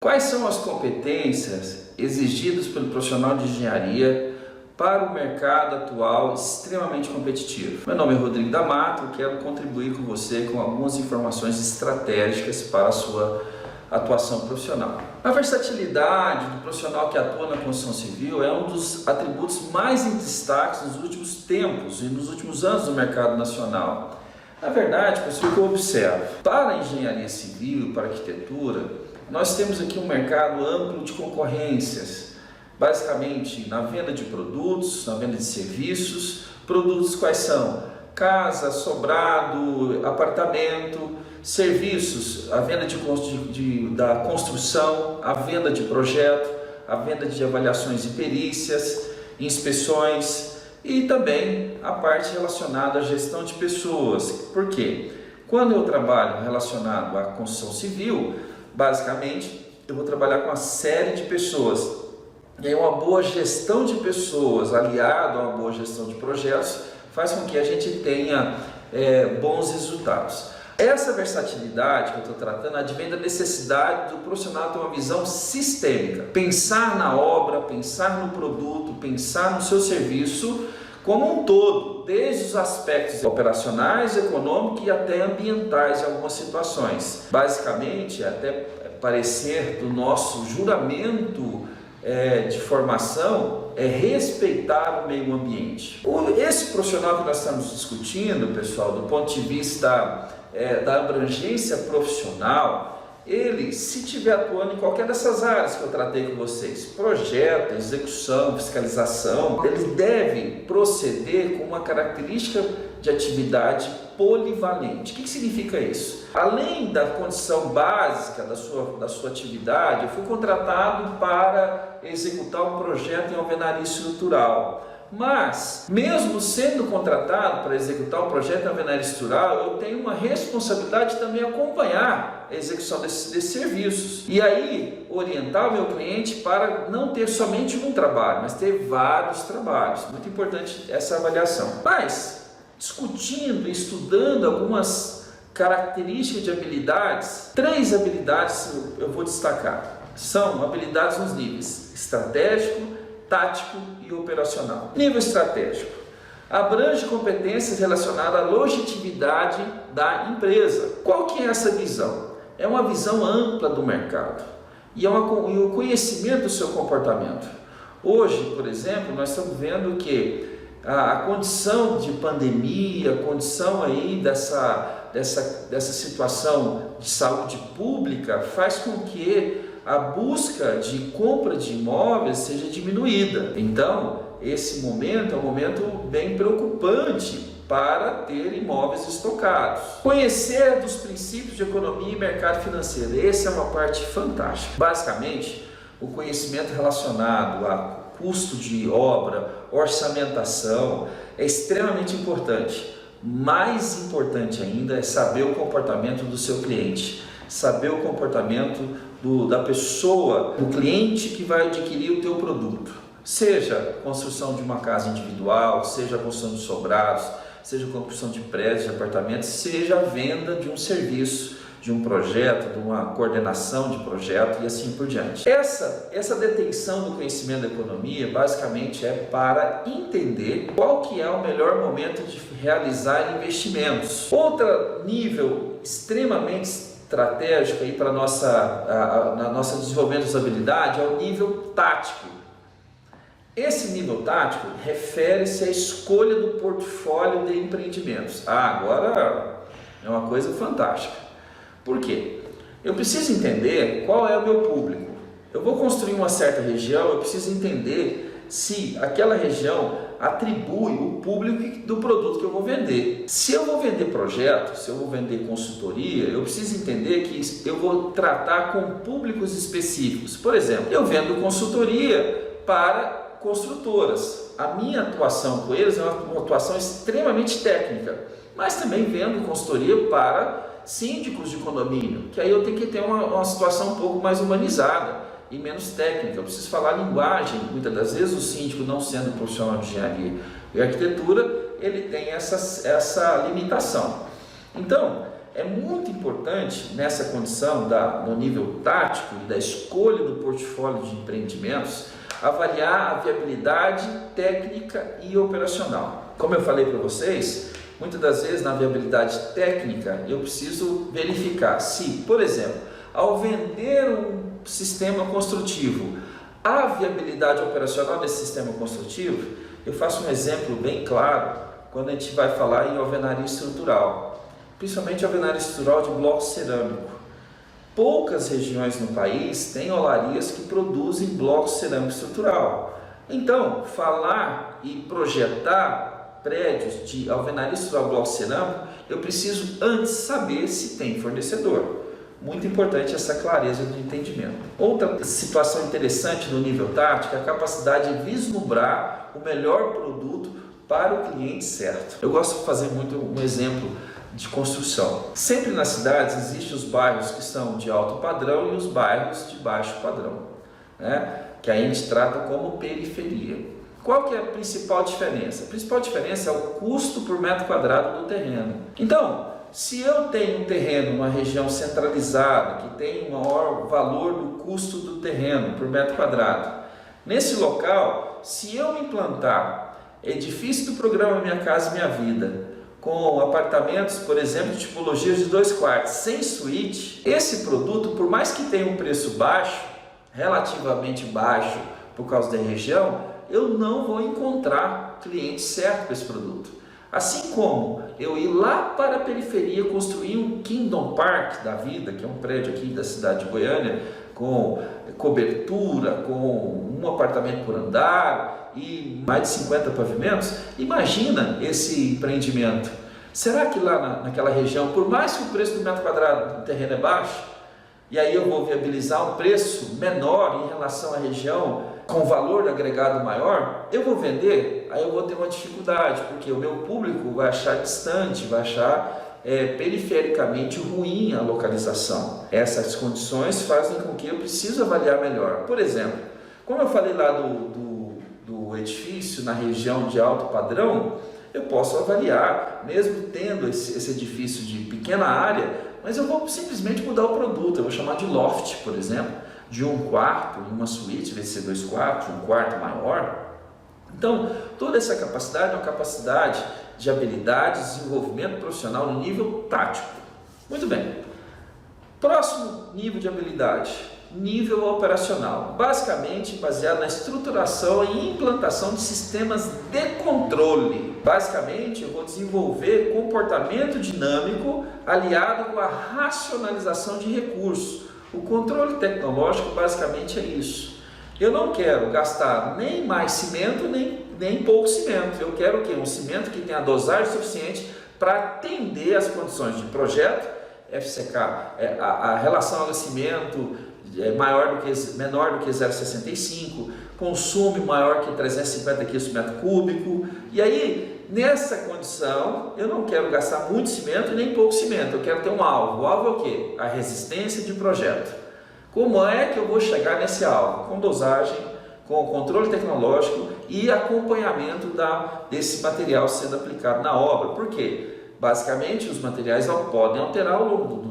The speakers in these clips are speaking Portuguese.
Quais são as competências exigidas pelo profissional de engenharia para o mercado atual extremamente competitivo? Meu nome é Rodrigo da Mata e quero contribuir com você com algumas informações estratégicas para a sua atuação profissional. A versatilidade do profissional que atua na construção civil é um dos atributos mais em destaque nos últimos tempos e nos últimos anos do mercado nacional. Na verdade, pessoal, o que eu observo? Para a engenharia civil, para a arquitetura, nós temos aqui um mercado amplo de concorrências, basicamente na venda de produtos, na venda de serviços. Produtos quais são? Casa, sobrado, apartamento, serviços, a venda da construção, a venda de projeto, a venda de avaliações e perícias, inspeções e também a parte relacionada à gestão de pessoas. Por quê? Quando eu trabalho relacionado à construção civil, basicamente, eu vou trabalhar com uma série de pessoas. E aí uma boa gestão de pessoas, aliado a uma boa gestão de projetos, faz com que a gente tenha bons resultados. Essa versatilidade que eu estou tratando advém da necessidade do profissional ter uma visão sistêmica. Pensar na obra, pensar no produto, pensar no seu serviço como um todo, desde os aspectos operacionais, econômicos e até ambientais em algumas situações. Basicamente, até parecer do nosso juramento de formação é respeitar o meio ambiente. Esse profissional que nós estamos discutindo, pessoal, do ponto de vista da abrangência profissional, ele, se estiver atuando em qualquer dessas áreas que eu tratei com vocês, projeto, execução, fiscalização, ele deve proceder com uma característica de atividade polivalente. O que significa isso? Além da condição básica da sua atividade, eu fui contratado para executar um projeto em alvenaria estrutural. Mas, mesmo sendo contratado para executar um projeto em alvenaria estrutural, eu tenho uma responsabilidade de também acompanhar a execução desses serviços. E aí, orientar o meu cliente para não ter somente um trabalho, mas ter vários trabalhos. Muito importante essa avaliação. Mas, discutindo e estudando algumas características de habilidades, 3 habilidades eu vou destacar. São habilidades nos níveis estratégico, tático e operacional. Nível estratégico. Abrange competências relacionadas à legitimidade da empresa. Qual que é essa visão? É uma visão ampla do mercado e o conhecimento do seu comportamento. Hoje, por exemplo, nós estamos vendo que a condição de pandemia, a condição aí dessa situação de saúde pública faz com que a busca de compra de imóveis seja diminuída. Então, esse momento é um momento bem preocupante para ter imóveis estocados. Conhecer dos princípios de economia e mercado financeiro, essa é uma parte fantástica. Basicamente, o conhecimento relacionado a custo de obra, orçamentação, é extremamente importante. Mais importante ainda é saber o comportamento do seu cliente, saber o comportamento da pessoa, do cliente que vai adquirir o teu produto. Seja construção de uma casa individual, seja a construção de sobrados, seja a construção de prédios, de apartamentos, seja a venda de um serviço, de um projeto, de uma coordenação de projeto e assim por diante. Essa detenção do conhecimento da economia basicamente é para entender qual que é o melhor momento de realizar investimentos. Outro nível extremamente estratégico aí para nossa desenvolvimento das habilidades é o nível tático. Esse nível tático refere-se à escolha do portfólio de empreendimentos. Agora é uma coisa fantástica. Por quê? Eu preciso entender qual é o meu público. Eu vou construir uma certa região, eu preciso entender se aquela região atribui o público do produto que eu vou vender. Se eu vou vender projeto, se eu vou vender consultoria, eu preciso entender que eu vou tratar com públicos específicos. Por exemplo, eu vendo consultoria para construtoras. A minha atuação com eles é uma atuação extremamente técnica, mas também vendo consultoria para síndicos de condomínio, que aí eu tenho que ter uma situação um pouco mais humanizada e menos técnica. Eu preciso falar a linguagem. Muitas das vezes o síndico, não sendo profissional de engenharia e arquitetura, ele tem essa limitação. Então, é muito importante nessa condição no nível tático e da escolha do portfólio de empreendimentos, avaliar a viabilidade técnica e operacional. Como eu falei para vocês, muitas das vezes na viabilidade técnica eu preciso verificar se, por exemplo, ao vender um sistema construtivo, a viabilidade operacional desse sistema construtivo, eu faço um exemplo bem claro quando a gente vai falar em alvenaria estrutural, principalmente alvenaria estrutural de bloco cerâmico. Poucas regiões no país têm olarias que produzem bloco cerâmico estrutural. Então, falar e projetar prédios de alvenaria estrutural bloco cerâmico, eu preciso antes saber se tem fornecedor. Muito importante essa clareza do entendimento. Outra situação interessante no nível tático é a capacidade de vislumbrar o melhor produto para o cliente certo. Eu gosto de fazer muito um exemplo de construção. Sempre nas cidades existem os bairros que são de alto padrão e os bairros de baixo padrão, né? Que a gente trata como periferia. Qual que é a principal diferença? A principal diferença é o custo por metro quadrado do terreno. Então, se eu tenho um terreno numa região centralizada, que tem um maior valor do custo do terreno por metro quadrado, nesse local, se eu implantar edifício do programa Minha Casa Minha Vida, com apartamentos, por exemplo, de tipologias de 2 quartos, sem suíte, esse produto, por mais que tenha um preço baixo, relativamente baixo por causa da região, eu não vou encontrar cliente certo para esse produto. Assim como eu ir lá para a periferia construir um Kingdom Park da vida, que é um prédio aqui da cidade de Goiânia, com cobertura, com um apartamento por andar e mais de 50 pavimentos, imagina esse empreendimento. Será que lá naquela região, por mais que o preço do metro quadrado do terreno é baixo, e aí eu vou viabilizar um preço menor em relação à região, com valor agregado maior, eu vou vender, aí eu vou ter uma dificuldade, porque o meu público vai achar distante, vai achar perifericamente ruim a localização. Essas condições fazem com que eu preciso avaliar melhor. Por exemplo, como eu falei lá do edifício na região de alto padrão, eu posso avaliar, mesmo tendo esse edifício de pequena área, mas eu vou simplesmente mudar o produto, eu vou chamar de loft, por exemplo, de 1 quarto, uma suíte, em vez de ser 2 quartos, 1 quarto maior. Então, toda essa capacidade é uma capacidade de habilidade, desenvolvimento profissional no nível tático. Muito bem. Próximo nível de habilidade, nível operacional. Basicamente baseado na estruturação e implantação de sistemas de controle. Basicamente, eu vou desenvolver comportamento dinâmico aliado com a racionalização de recursos. O controle tecnológico basicamente é isso. Eu não quero gastar nem mais cimento, nem pouco cimento. Eu quero o quê? Um cimento que tenha a dosagem suficiente para atender as condições de projeto, FCK, a relação água-cimento menor do que 0,65, consumo maior que 350 kg por metro cúbico. E aí, nessa condição, eu não quero gastar muito cimento nem pouco cimento, eu quero ter um alvo. O alvo é o quê? A resistência de projeto. Como é que eu vou chegar nesse alvo? Com dosagem, com controle tecnológico e acompanhamento desse material sendo aplicado na obra. Por quê? Basicamente, os materiais podem alterar ao longo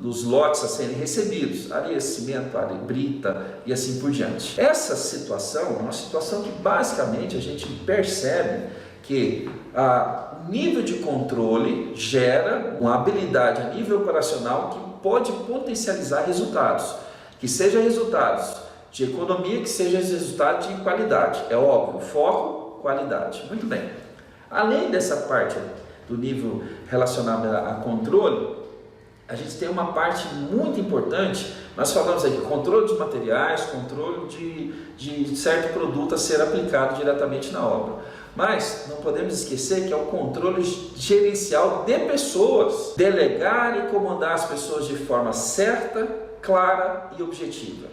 dos lotes a serem recebidos, areia, cimento, areia, brita e assim por diante. Essa situação é uma situação que basicamente a gente percebe que o nível de controle gera uma habilidade a nível operacional que pode potencializar resultados, que sejam resultados de economia, que sejam resultados de qualidade. É óbvio, foco, qualidade. Muito bem. Além dessa parte do nível relacionado a controle, a gente tem uma parte muito importante. Nós falamos aqui controle de materiais, controle de certo produto a ser aplicado diretamente na obra. Mas não podemos esquecer que é o controle gerencial de pessoas. Delegar e comandar as pessoas de forma certa, clara e objetiva.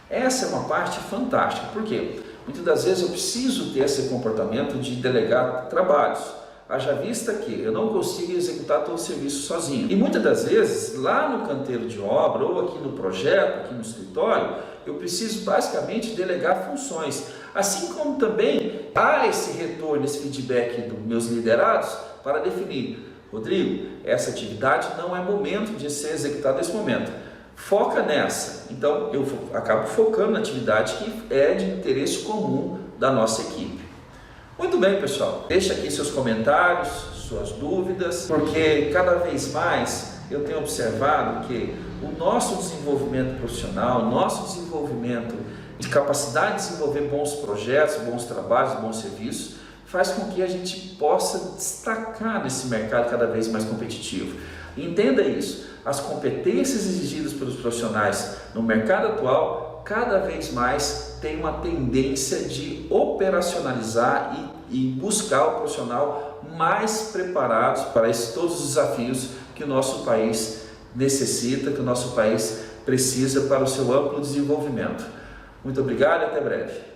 Essa é uma parte fantástica. Por quê? Muitas das vezes eu preciso ter esse comportamento de delegar trabalhos. Haja vista que eu não consigo executar todo o serviço sozinho. E muitas das vezes, lá no canteiro de obra, ou aqui no projeto, aqui no escritório, eu preciso basicamente delegar funções. Assim como também há esse retorno, esse feedback dos meus liderados para definir Rodrigo, essa atividade não é momento de ser executada nesse momento. Foca nessa. Então, eu acabo focando na atividade que é de interesse comum da nossa equipe. Muito bem, pessoal. Deixa aqui seus comentários, suas dúvidas, porque cada vez mais eu tenho observado que o nosso desenvolvimento profissional, o nosso desenvolvimento de capacidade de desenvolver bons projetos, bons trabalhos, bons serviços, faz com que a gente possa destacar nesse mercado cada vez mais competitivo. Entenda isso, as competências exigidas pelos profissionais no mercado atual cada vez mais tem uma tendência de operacionalizar e buscar o profissional mais preparados para todos os desafios que o nosso país necessita, que o nosso país precisa para o seu amplo desenvolvimento. Muito obrigado e até breve.